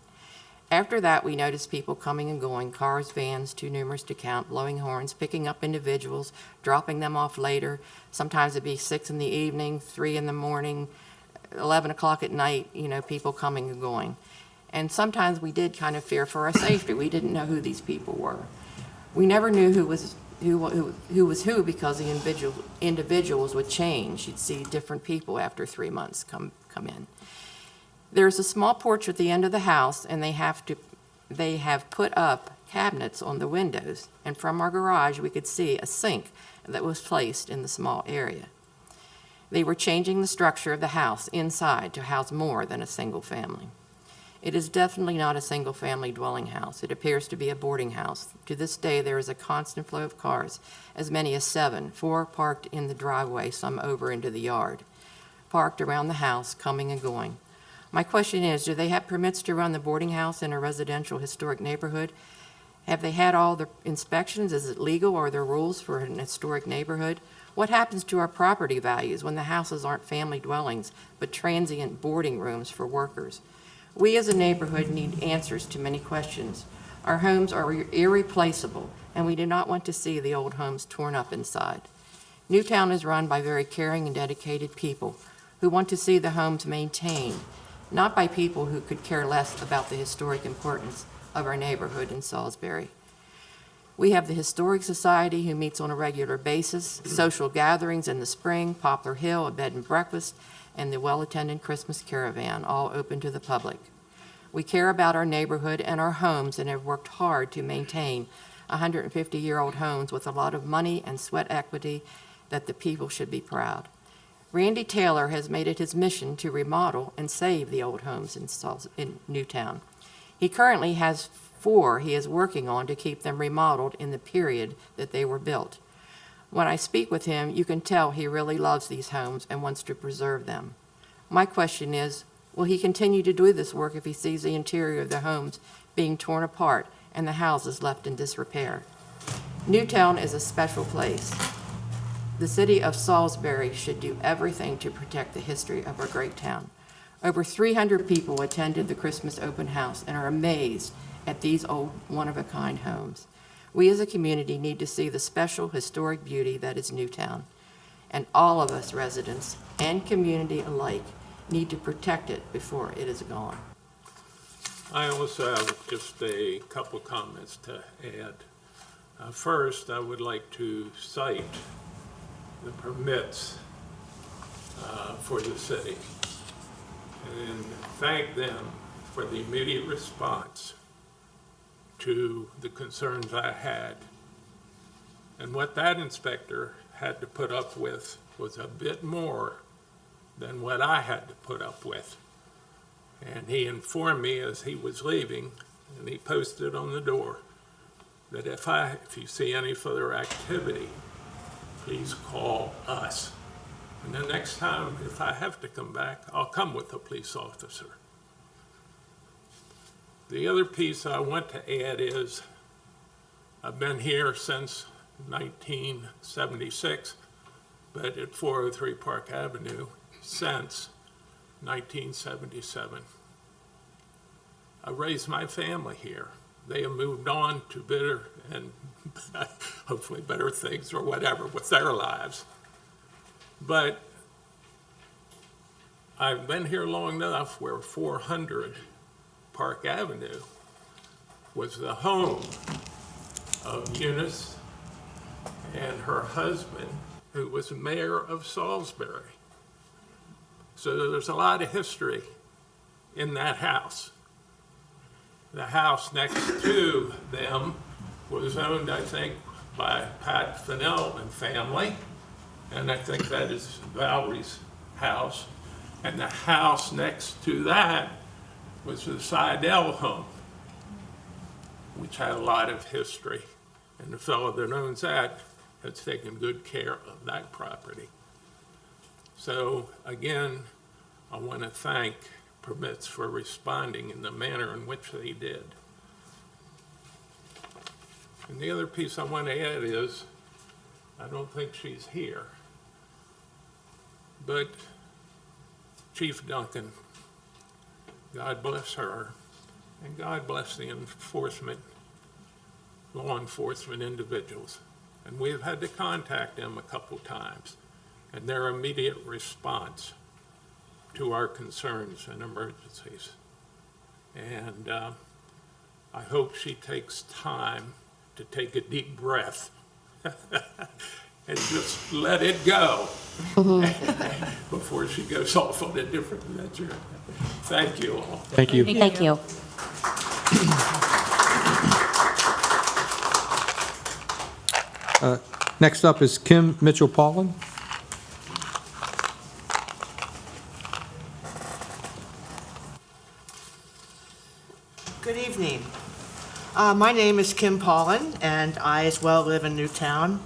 After that, we noticed people coming and going, cars, vans, too numerous to count, blowing horns, picking up individuals, dropping them off later. Sometimes it'd be 6 in the evening, 3 in the morning, 11 o'clock at night, people coming and going. And sometimes we did kind of fear for our safety. We didn't know who these people were. We never knew who was who because the individuals would change. You'd see different people after 3 months come in. There's a small porch at the end of the house, and they have put up cabinets on the windows, and from our garage we could see a sink that was placed in the small area. They were changing the structure of the house inside to house more than a single family. It is definitely not a single-family dwelling house. It appears to be a boarding house. To this day, there is a constant flow of cars, as many as 7, 4 parked in the driveway, some over into the yard, parked around the house, coming and going. My question is, do they have permits to run the boarding house in a residential historic neighborhood? Have they had all the inspections? Is it legal? Are there rules for an historic neighborhood? What happens to our property values when the houses aren't family dwellings, but transient boarding rooms for workers? We as a neighborhood need answers to many questions. Our homes are irreplaceable, and we do not want to see the old homes torn up inside. Newtown is run by very caring and dedicated people who want to see the homes maintained, not by people who could care less about the historic importance of our neighborhood in Salisbury. We have the Historic Society who meets on a regular basis, social gatherings in the spring, Poplar Hill, a bed and breakfast, and the well-attended Christmas caravan, all open to the public. We care about our neighborhood and our homes and have worked hard to maintain 150-year-old homes with a lot of money and sweat equity that the people should be proud. Randy Taylor has made it his mission to remodel and save the old homes in Newtown. He currently has 4 he is working on to keep them remodeled in the period that they were built. When I speak with him, you can tell he really loves these homes and wants to preserve them. My question is, will he continue to do this work if he sees the interior of the homes being torn apart and the houses left in disrepair? Newtown is a special place. The city of Salisbury should do everything to protect the history of our great town. Over 300 people attended the Christmas open house and are amazed at these old one-of-a-kind homes. We as a community need to see the special historic beauty that is Newtown. And all of us residents and community alike need to protect it before it is gone. I also have just a couple comments to add. First, I would like to cite the permits for the city and thank them for the immediate response to the concerns I had. And what that inspector had to put up with was a bit more than what I had to put up with. And he informed me as he was leaving, and he posted on the door, that if you see any further activity, please call us. And the next time, if I have to come back, I'll come with a police officer. The other piece I want to add is, I've been here since 1976, but at 403 Park Avenue since 1977. I raised my family here. They have moved on to better and hopefully better things or whatever with their lives. But I've been here long enough where 400 Park Avenue was the home of Eunice and her husband, who was mayor of Salisbury. So there's a lot of history in that house. The house next to them was owned, I think, by Pat Fennell and family, and I think that is Valerie's house. And the house next to that was the Seidel home, which had a lot of history. And the fellow that owns that has taken good care of that property. So again, I want to thank Permits for responding in the manner in which they did. And the other piece I want to add is, I don't think she's here, but Chief Duncan, God bless her, and God bless the law enforcement individuals. And we've had to contact them a couple times, and their immediate response to our concerns and emergencies. And I hope she takes time to take a deep breath and just let it go before she goes off on a different venture. Thank you all. Thank you. Thank you. Next up is Kim Mitchell-Paulin. Good evening. My name is Kim Paulin, and I as well live in Newtown.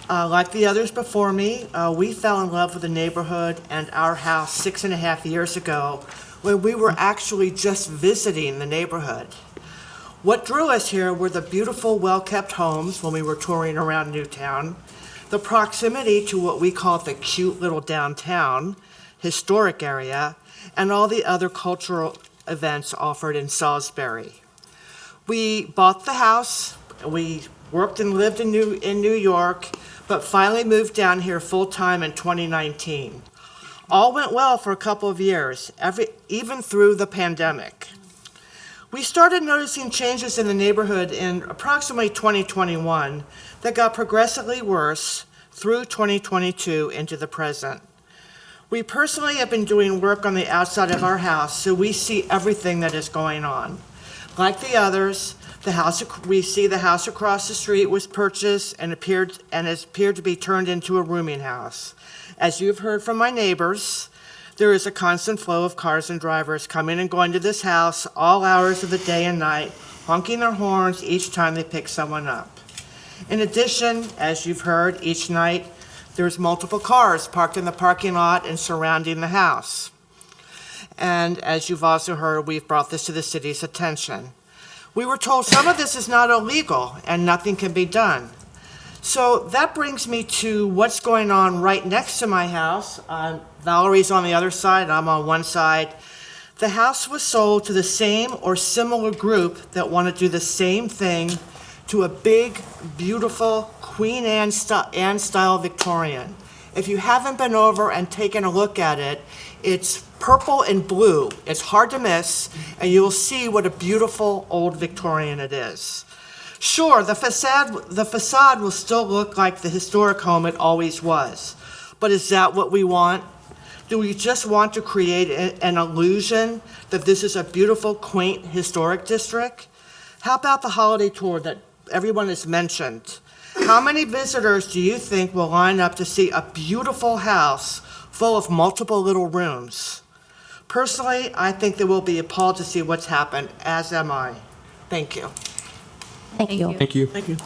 Like the others before me, we fell in love with the neighborhood and our house 6.5 years ago when we were actually just visiting the neighborhood. What drew us here were the beautiful, well-kept homes when we were touring around Newtown, the proximity to what we call the cute little downtown, historic area, and all the other cultural events offered in Salisbury. We bought the house, we worked and lived in New York, but finally moved down here full-time in 2019. All went well for a couple of years, even through the pandemic. We started noticing changes in the neighborhood in approximately 2021 that got progressively worse through 2022 into the present. We personally have been doing work on the outside of our house, so we see everything that is going on. Like the others, we see the house across the street was purchased and has appeared to be turned into a rooming house. As you've heard from my neighbors, there is a constant flow of cars and drivers coming and going to this house all hours of the day and night, honking their horns each time they pick someone up. In addition, as you've heard, each night there's multiple cars parked in the parking lot and surrounding the house. And as you've also heard, we've brought this to the city's attention. We were told some of this is not illegal and nothing can be done. So that brings me to what's going on right next to my house. Valerie's on the other side, I'm on one side. The house was sold to the same or similar group that want to do the same thing to a big, beautiful Queen Anne style Victorian. If you haven't been over and taken a look at it, it's purple and blue. It's hard to miss, and you'll see what a beautiful old Victorian it is. Sure, the facade will still look like the historic home it always was, but is that what we want? Do we just want to create an illusion that this is a beautiful, quaint, historic district? How about the holiday tour that everyone has mentioned? How many visitors do you think will line up to see a beautiful house full of multiple little rooms? Personally, I think they will be appalled to see what's happened, as am I. Thank you. Thank you. Thank you. Thank you.